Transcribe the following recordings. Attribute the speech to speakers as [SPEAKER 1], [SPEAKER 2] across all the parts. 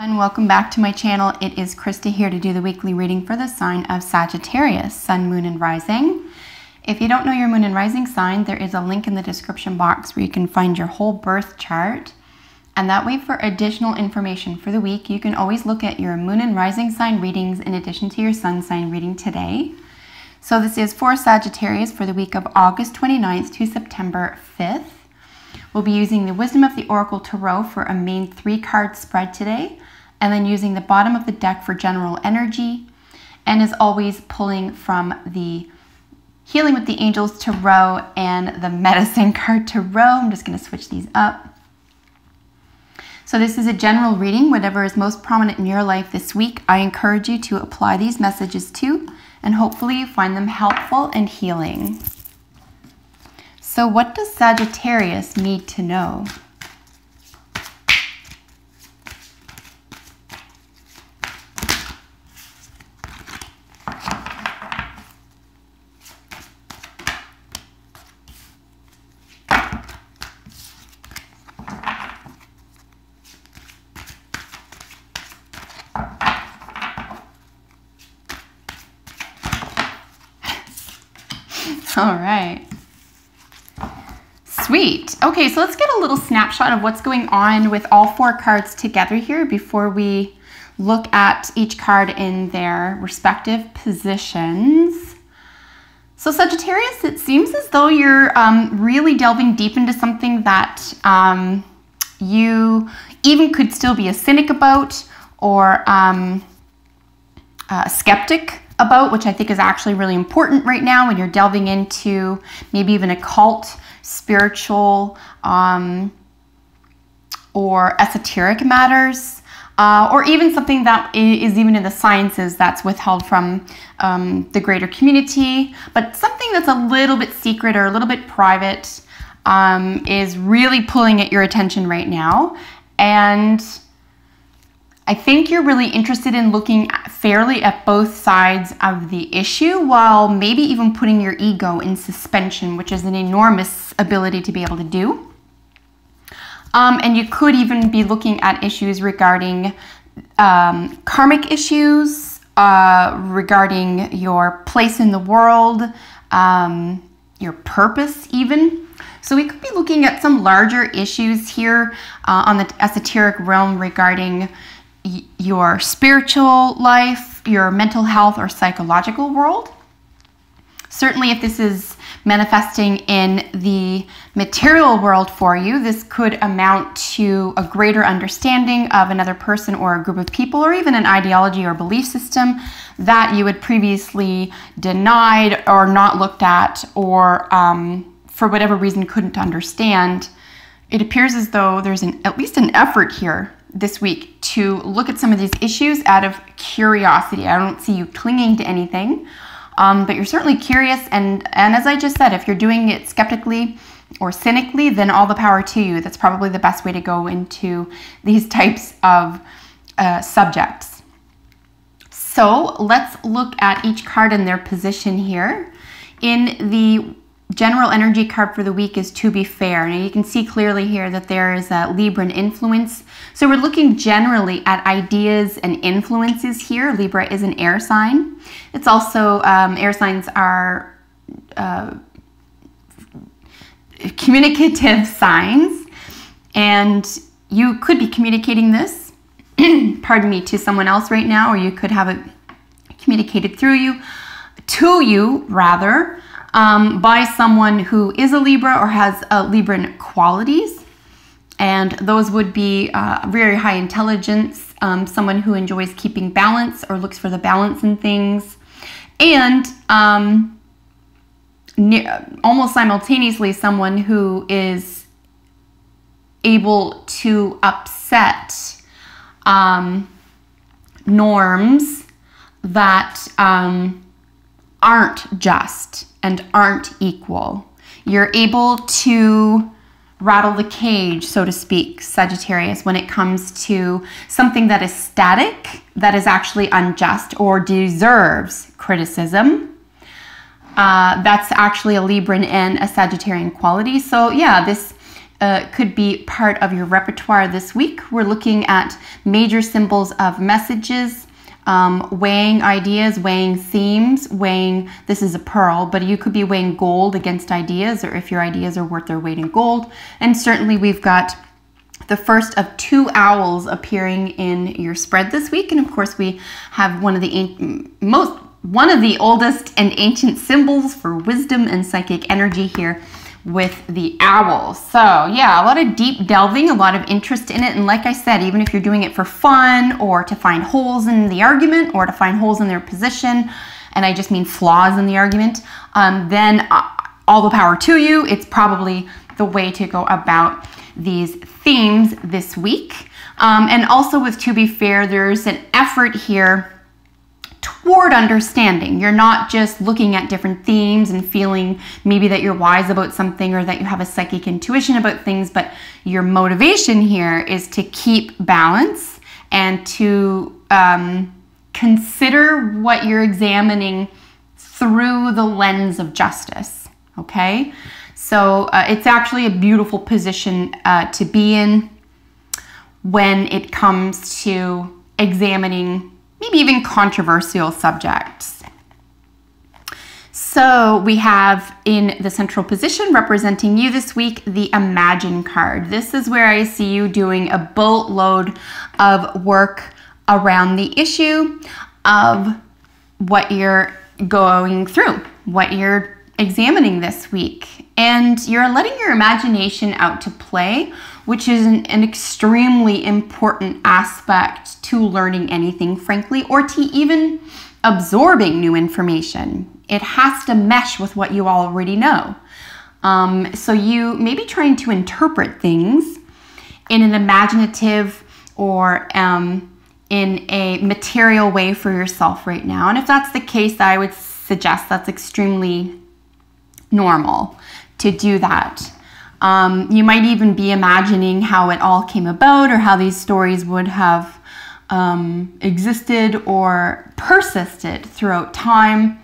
[SPEAKER 1] And welcome back to my channel. It is Krista here to do the weekly reading for the sign of Sagittarius, Sun, Moon, and Rising. If you don't know your Moon and Rising sign, there is a link in the description box where you can find your whole birth chart. And that way, for additional information for the week, you can always look at your Moon and Rising sign readings in addition to your Sun sign reading today. So this is for Sagittarius for the week of August 29th to September 5th. We'll be using the Wisdom of the Oracle Tarot for a main 3-card spread today, and then using the bottom of the deck for general energy, and as always pulling from the Healing with the Angels Tarot and the Medicine card Tarot. I'm just going to switch these up. So this is a general reading. Whatever is most prominent in your life this week, I encourage you to apply these messages to, and hopefully you find them helpful and healing. So what does Sagittarius need to know? All right. Sweet. Okay, so let's get a little snapshot of what's going on with all 4 cards together here before we look at each card in their respective positions. So Sagittarius, it seems as though you're really delving deep into something that you even could still be a cynic about, or a skeptic about, which I think is actually really important right now when you're delving into maybe even occult, spiritual, or esoteric matters, or even something that is even in the sciences that's withheld from the greater community, but something that's a little bit secret or a little bit private is really pulling at your attention right now. And I think you're really interested in looking fairly at both sides of the issue, while maybe even putting your ego in suspension, which is an enormous ability to be able to do. And you could even be looking at issues regarding karmic issues, regarding your place in the world, your purpose even. So we could be looking at some larger issues here on the esoteric realm regarding your spiritual life, your mental health, or psychological world. Certainly, if this is manifesting in the material world for you, this could amount to a greater understanding of another person or a group of people, or even an ideology or belief system that you had previously denied or not looked at, or for whatever reason couldn't understand. It appears as though there's at least an effort here this week to look at some of these issues out of curiosity. I don't see you clinging to anything, but you're certainly curious, and as I just said, if you're doing it skeptically or cynically, then all the power to you. That's probably the best way to go into these types of subjects. So let's look at each card in their position here. In the general energy card for the week is To Be Fair. Now you can see clearly here that there is a Libran influence. So we're looking generally at ideas and influences here. Libra is an air sign. It's also, air signs are communicative signs. And you could be communicating this, pardon me, to someone else right now, or you could have it communicated through you, to you rather, by someone who is a Libra or has Libran qualities. And those would be very high intelligence, someone who enjoys keeping balance or looks for the balance in things, and almost simultaneously someone who is able to upset norms that aren't just and aren't equal. You're able to rattle the cage, so to speak, Sagittarius, when it comes to something that is static, that is actually unjust or deserves criticism. That's actually a Libran and a Sagittarian quality. So yeah, this could be part of your repertoire this week. We're looking at major symbols of messages, weighing ideas, weighing themes, weighing, this is a pearl, but you could be weighing gold against ideas, or if your ideas are worth their weight in gold. And certainly we've got the first of 2 owls appearing in your spread this week. And of course we have one of the oldest and ancient symbols for wisdom and psychic energy here with the owl. So yeah, a lot of deep delving, a lot of interest in it. And like I said, even if you're doing it for fun or to find holes in the argument or to find holes in their position, and I just mean flaws in the argument, then all the power to you. It's probably the way to go about these themes this week. And also with To Be Fair, there's an effort here toward understanding. You're not just looking at different themes and feeling maybe that you're wise about something or that you have a psychic intuition about things, but your motivation here is to keep balance and to consider what you're examining through the lens of justice, okay? So it's actually a beautiful position to be in when it comes to examining maybe even controversial subjects. So we have in the central position representing you this week, the Imagine card. This is where I see you doing a boatload of work around the issue of what you're going through, what you're examining this week. And you're letting your imagination out to play, which is an extremely important aspect to learning anything, frankly, or to even absorbing new information. It has to mesh with what you already know. So you may be trying to interpret things in an imaginative or in a material way for yourself right now. And if that's the case, I would suggest that's extremely normal to do that. You might even be imagining how it all came about or how these stories would have existed or persisted throughout time.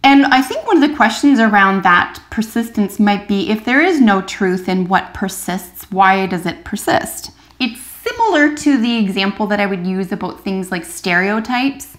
[SPEAKER 1] And I think one of the questions around that persistence might be, if there is no truth in what persists, why does it persist? It's similar to the example that I would use about things like stereotypes.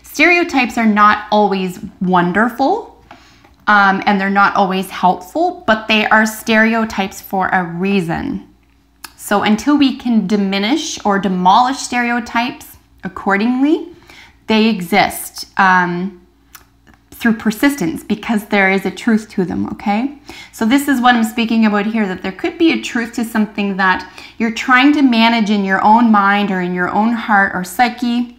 [SPEAKER 1] Stereotypes are not always wonderful. And they're not always helpful, but they are stereotypes for a reason. So until we can diminish or demolish stereotypes accordingly, they exist through persistence because there is a truth to them, okay? So this is what I'm speaking about here, that there could be a truth to something that you're trying to manage in your own mind or in your own heart or psyche,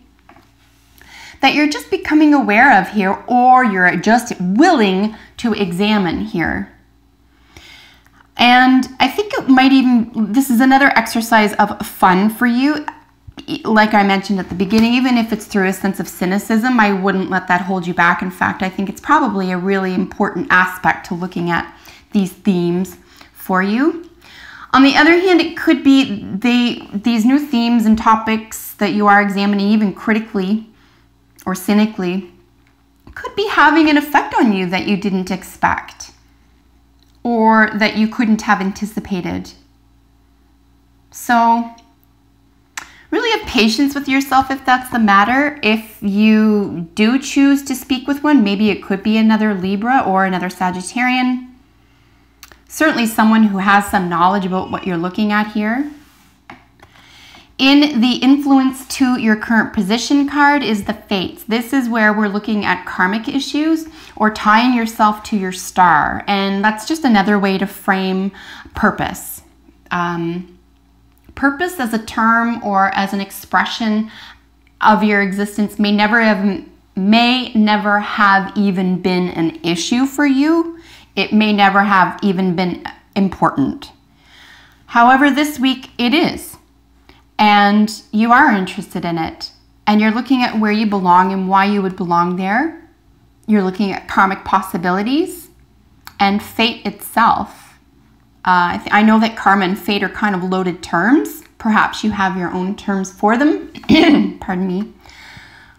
[SPEAKER 1] that you're just becoming aware of here, or you're just willing to examine here. And I think it might even, this is another exercise of fun for you. Like I mentioned at the beginning, even if it's through a sense of cynicism, I wouldn't let that hold you back. In fact, I think it's probably a really important aspect to looking at these themes for you. On the other hand, it could be these new themes and topics that you are examining, even critically or cynically, could be having an effect on you that you didn't expect or that you couldn't have anticipated. So really have patience with yourself if that's the matter. If you do choose to speak with one, maybe it could be another Libra or another Sagittarian. Certainly someone who has some knowledge about what you're looking at here. In the influence to your current position card is the Fates. This is where we're looking at karmic issues or tying yourself to your star. And that's just another way to frame purpose. Purpose as a term or as an expression of your existence may never have even been an issue for you. It may never have even been important. However, this week it is. And you are interested in it, and you're looking at where you belong and why you would belong there. You're looking at karmic possibilities and fate itself. I know that karma and fate are kind of loaded terms. Perhaps you have your own terms for them. Pardon me.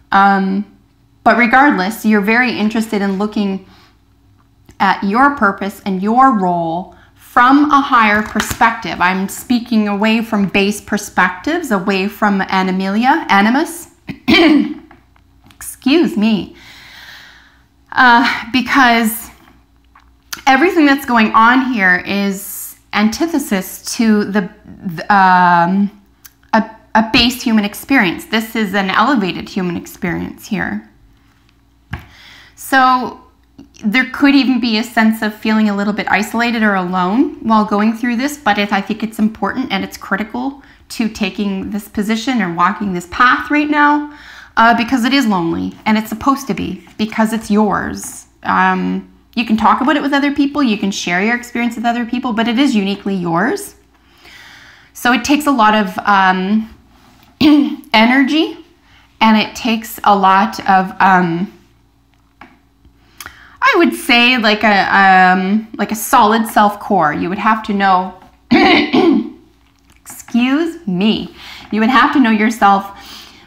[SPEAKER 1] But regardless, you're very interested in looking at your purpose and your role from a higher perspective. I'm speaking away from base perspectives, away from animus. Excuse me. Because everything that's going on here is antithesis to a base human experience. This is an elevated human experience here. So there could even be a sense of feeling a little bit isolated or alone while going through this, but I think it's important and it's critical to taking this position or walking this path right now, because it is lonely, and it's supposed to be, because it's yours. You can talk about it with other people, you can share your experience with other people, but it is uniquely yours. So it takes a lot of energy, and it takes a lot of I would say like a solid self-core. You would have to know, excuse me, you would have to know yourself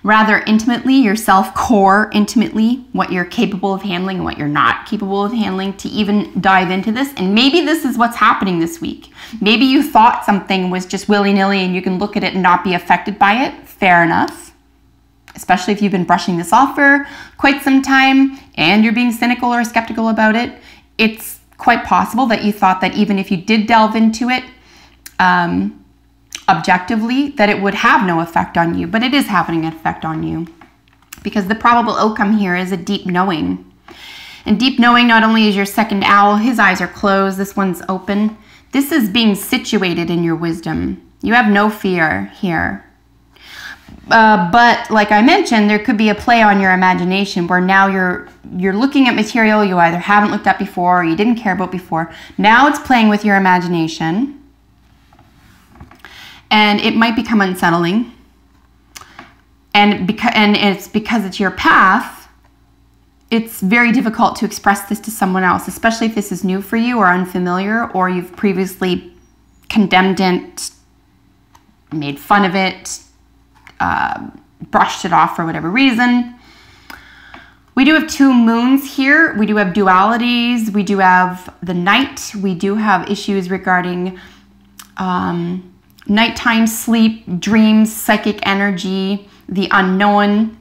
[SPEAKER 1] rather intimately, your self-core intimately, what you're capable of handling and what you're not capable of handling to even dive into this. And maybe this is what's happening this week. Maybe you thought something was just willy-nilly and you can look at it and not be affected by it. Fair enough. Especially if you've been brushing this off for quite some time and you're being cynical or skeptical about it, it's quite possible that you thought that even if you did delve into it objectively, that it would have no effect on you, but it is having an effect on you, because the probable outcome here is a deep knowing. And deep knowing not only is your second owl, his eyes are closed, this one's open. This is being situated in your wisdom. You have no fear here. But like I mentioned, there could be a play on your imagination where now you're looking at material you either haven't looked at before or you didn't care about before. Now it's playing with your imagination, and it might become unsettling. And it's because it's your path, it's very difficult to express this to someone else, especially if this is new for you or unfamiliar, or you've previously condemned it, made fun of it, brushed it off for whatever reason. We do have two moons here. We do have dualities. We do have the night. We do have issues regarding nighttime sleep, dreams, psychic energy, the unknown,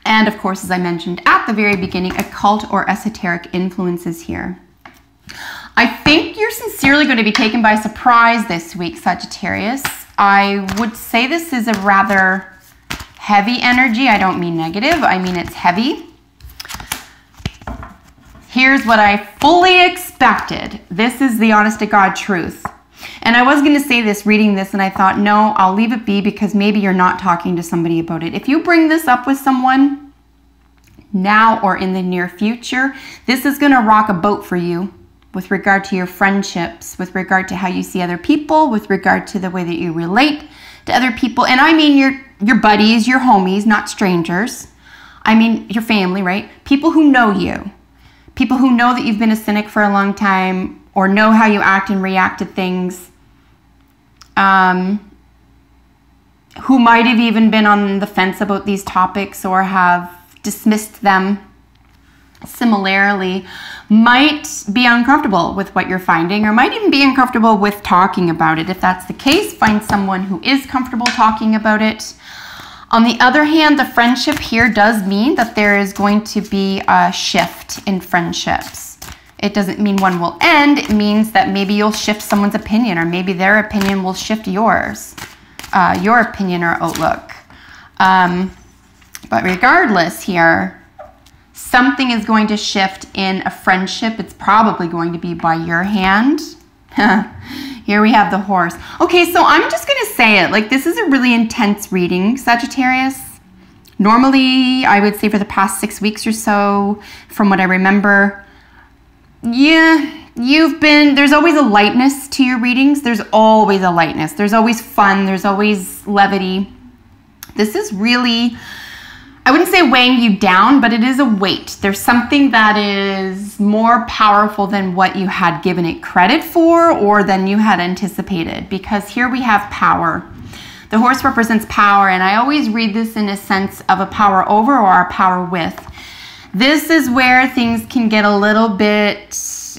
[SPEAKER 1] and of course, as I mentioned at the very beginning, occult or esoteric influences here. I think you're sincerely going to be taken by surprise this week, Sagittarius. I would say this is a rather heavy energy. I don't mean negative. I mean it's heavy. Here's what I fully expected. This is the honest to God truth. And I was going to say this reading this, and I thought, no, I'll leave it be because maybe you're not talking to somebody about it. If you bring this up with someone now or in the near future, this is going to rock a boat for you with regard to your friendships, with regard to how you see other people, with regard to the way that you relate to other people. And I mean your buddies, your homies, not strangers. I mean your family, right? People who know you. People who know that you've been a cynic for a long time or know how you act and react to things. Who might have even been on the fence about these topics or have dismissed them similarly, might be uncomfortable with what you're finding, or might even be uncomfortable with talking about it. If that's the case, find someone who is comfortable talking about it. On the other hand, the friendship here does mean that there is going to be a shift in friendships. It doesn't mean one will end. It means that maybe you'll shift someone's opinion, or maybe their opinion will shift yours, your opinion or outlook. But regardless here, something is going to shift in a friendship. It's probably going to be by your hand. Here we have the horse. Okay, so I'm just going to say it. Like, this is a really intense reading, Sagittarius. Normally, I would say for the past 6 weeks or so, from what I remember, yeah, there's always a lightness to your readings. There's always a lightness. There's always fun. There's always levity. This is really, I wouldn't say weighing you down, but it is a weight. There's something that is more powerful than what you had given it credit for or than you had anticipated, because here we have power. The horse represents power, and I always read this in a sense of a power over or a power with. This is where things can get a little bit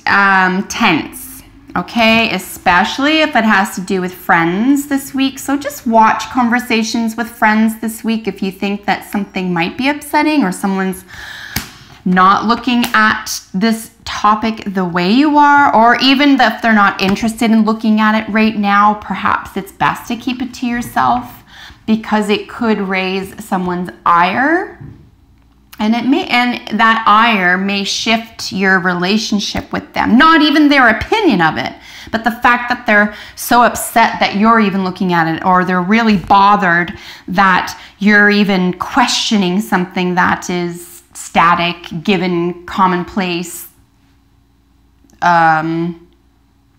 [SPEAKER 1] tense. okay? Especially if it has to do with friends this week. So just watch conversations with friends this week if you think that something might be upsetting or someone's not looking at this topic the way you are, or even if they're not interested in looking at it right now, perhaps it's best to keep it to yourself because it could raise someone's ire. And that ire may shift your relationship with them. Not even their opinion of it, but the fact that they're so upset that you're even looking at it, or they're really bothered that you're even questioning something that is static, given, commonplace.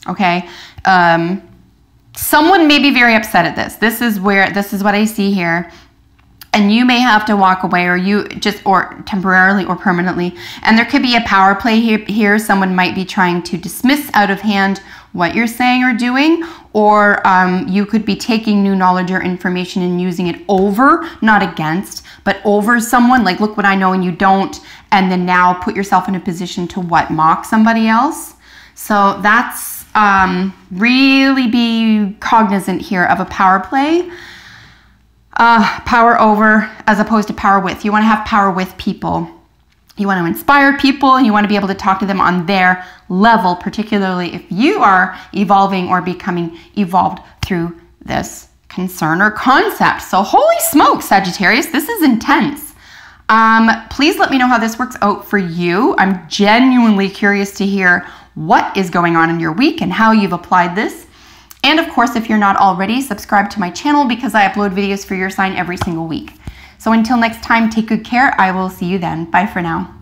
[SPEAKER 1] Okay. Someone may be very upset at this. This is what I see here. And you may have to walk away, or temporarily or permanently. And there could be a power play here. Someone might be trying to dismiss out of hand what you're saying or doing, or you could be taking new knowledge or information and using it over, not against, but over someone. Like, look what I know and you don't, and then now put yourself in a position to mock somebody else. So that's really be cognizant here of a power play. Power over as opposed to power with. You want to have power with people. You want to inspire people, and you want to be able to talk to them on their level, particularly if you are evolving or becoming evolved through this concern or concept. So holy smokes, Sagittarius, this is intense. Please let me know how this works out for you. I'm genuinely curious to hear what is going on in your week and how you've applied this. And of course, if you're not already, subscribe to my channel because I upload videos for your sign every single week. So until next time, take good care. I will see you then. Bye for now.